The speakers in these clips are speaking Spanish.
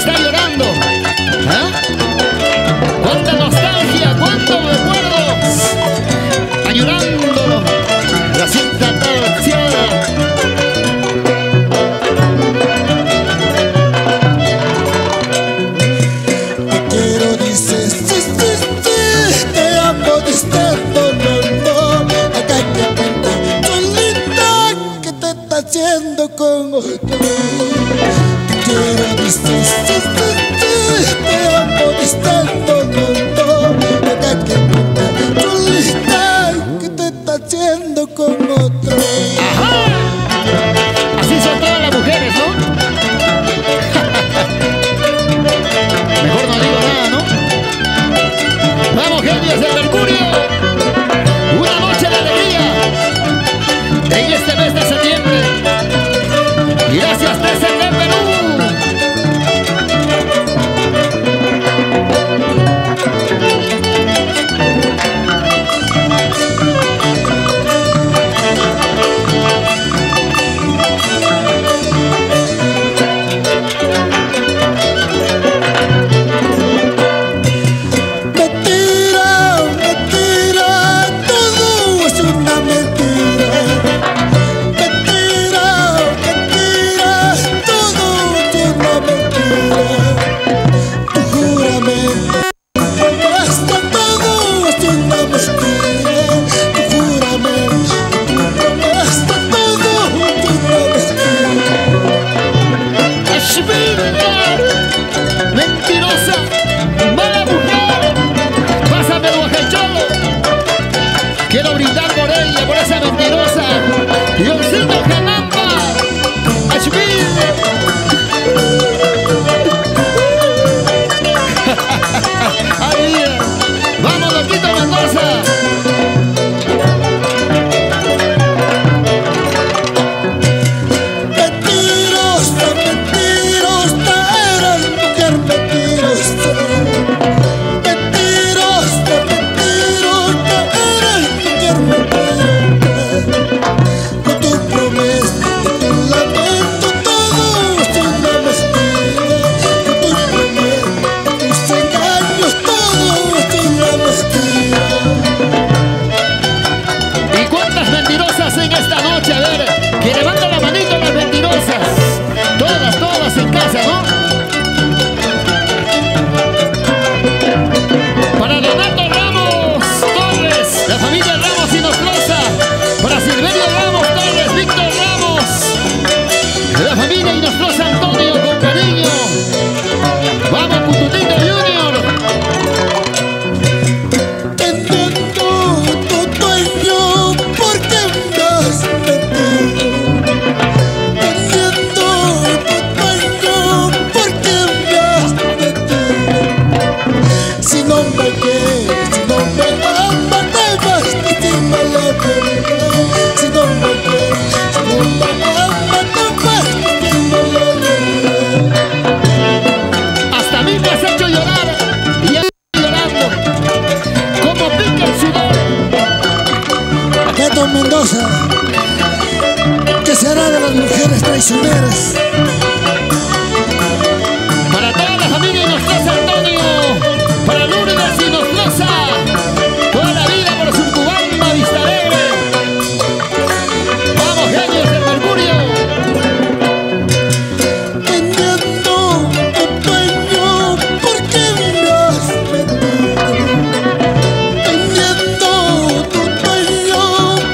está llorando. ¿Ah? Cuánta nostalgia, cuánto recuerdos, añorando la cinta terciada. Te quiero, dices, sí, sí, sí. Te amo, dices, no, no, no. Acá te cuenta, solita, ¿qué te está haciendo con otro? Te quiero, dices, sí, sí, sí. Te amo, dices, no, no, no. Acá te cuenta, solita, ¿qué te está haciendo con otro? ¡Ajá! Así son todas las mujeres, ¿no? Mejor no digo nada, ¿no? ¡Vamos, genios del Mercurio! ¡Una noche de alegría! En este mes de septiembre. Y gracias, TCT Perú. Mentirosa, mala mujer, pásame el guajacholo. Quiero brindar por ella, por esa mentirosa. Diosito Janamba, Ashbil. Ay, vamos, loquito Mendoza. En esta noche, a ver, que levanta la manito las mentirosas. Todas, todas en casa, ¿no? Para Leonardo Ramos Torres, la familia Ramos y Nostroza. Para Silverio Ramos Torres, Víctor Ramos, la familia Nostroza Antonio, con cariño. Vamos, Cututito Junior. Hasta a mí me has hecho llorar y estoy llorando como pica el sudor. Beto Mendoza, ¿qué será de las mujeres traicioneras? Para toda la familia Nostroza Antonio, para Lourdes y Nostroza, toda la vida por Surcubamba, Vista Alegre. Vamos, genios del Mercurio. Teniendo tu dueño, ¿por qué me has mentido? Teniendo tu dueño,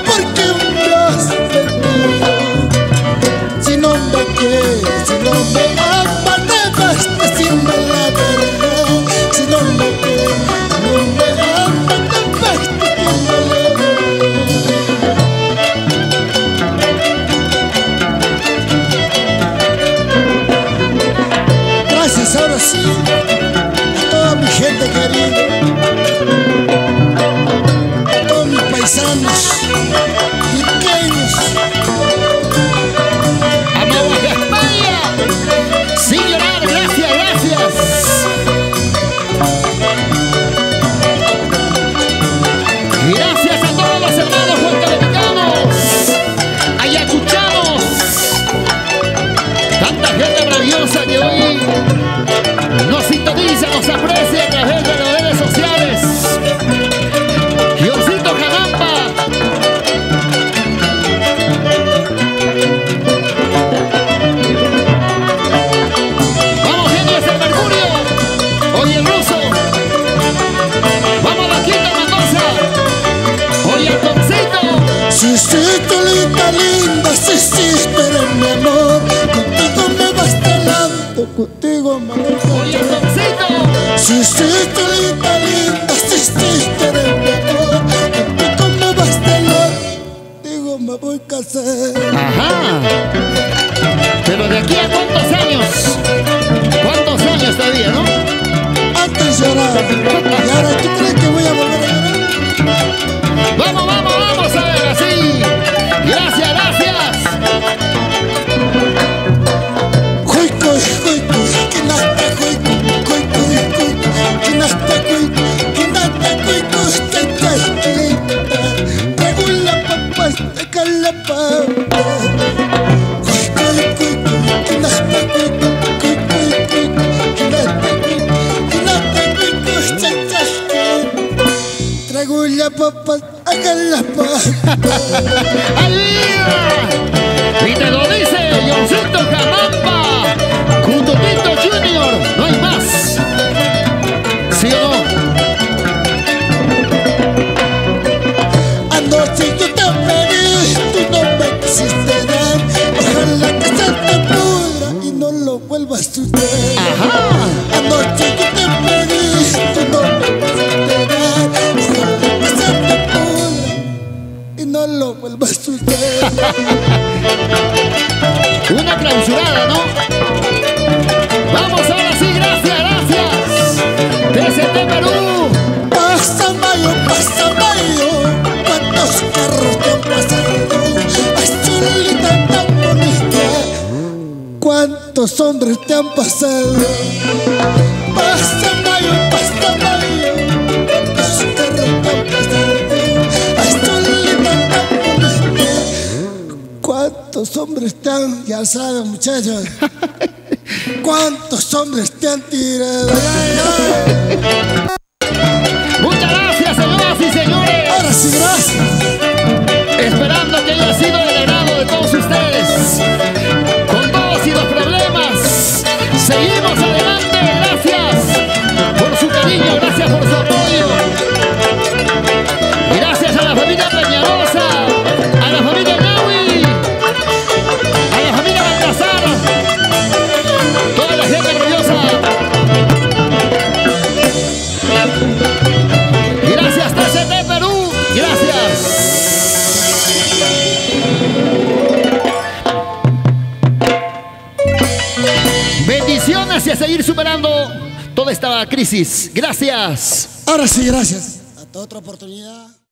¿por qué me has mentido? Si no me quieres, si no me amas, debes decirme la verdad. Si no me quieres, si no me amas, debes decirme la verdad. Gracias, ahora sí, a toda mi gente querida, a todos mis paisanos, pequeños. A Baja España, sin llorar, gracias, gracias. Gracias a todos los hermanos guatemaltecos, ayacuchanos, tanta gente maravillosa que hoy contigo, mamá. Oye, Toncito. Sí, sí, linda, linda, sí, sí, tú eres mi amor. Contigo me basta el contigo me voy a casar. Ajá. Pero de aquí a cuántos años. ¿Cuántos años todavía, no? Antes lloraba. ¿Y ahora tú crees que voy a volver a llorar? Vamos, vamos, vamos a ver así. Gracias, gracias. Cuy, cuy, cuy, cuy, que nasta, cuy, cuy, cuy, cuy, cuy, que nasta, cuy, que nasta, cuy, cuy, que chasquita. Regula, papá, saca la papa. Cuy, cuy, cuy, cuy, que nasta, cuy, cuy, cuy, cuy, cuy, que nasta, cuy, que nasta, cuy, cuy, que chasquita. Regula, papá, saca la papa. ¡Alía! Y te lo dice Johncito Jamamba, Cututito Junior, no hay más. ¿Sí o no? Anoche yo te pedí, tú no me quisiste dar. Ojalá que se te pudra y no lo vuelvas a suceder. Ajá. Anoche yo te pedí, tú no me quisiste dar. Ojalá que se te pudra y no lo vuelvas a suceder. Una clausurada, ¿no? Vamos ahora sí, gracias, gracias. TCT Perú. Pasa mayo, cuántos carros te han pasado. Ay, chulita tan bonita, cuántos hombres te han pasado. Pasa mayo, cuántos carros te han pasado. Ay, chulita tan bonita, cuántos hombres te han, ya saben muchachos, cuántos hombres te han tirado. Ay, ay. Muchas gracias, señoras y señores. Ahora sí, gracias. Esperando que haya sido del agrado de todos ustedes. Con todos y los problemas, seguimos adelante. Gracias por su cariño, gracias por su apoyo. Gracias a la familia Peñarosa, a la familia Naui, a la familia Baltasar, toda la gente orgullosa. Gracias, TCT Perú. Gracias. Bendiciones y a seguir superando toda esta crisis. Gracias. Ahora sí, gracias. Hasta otra oportunidad.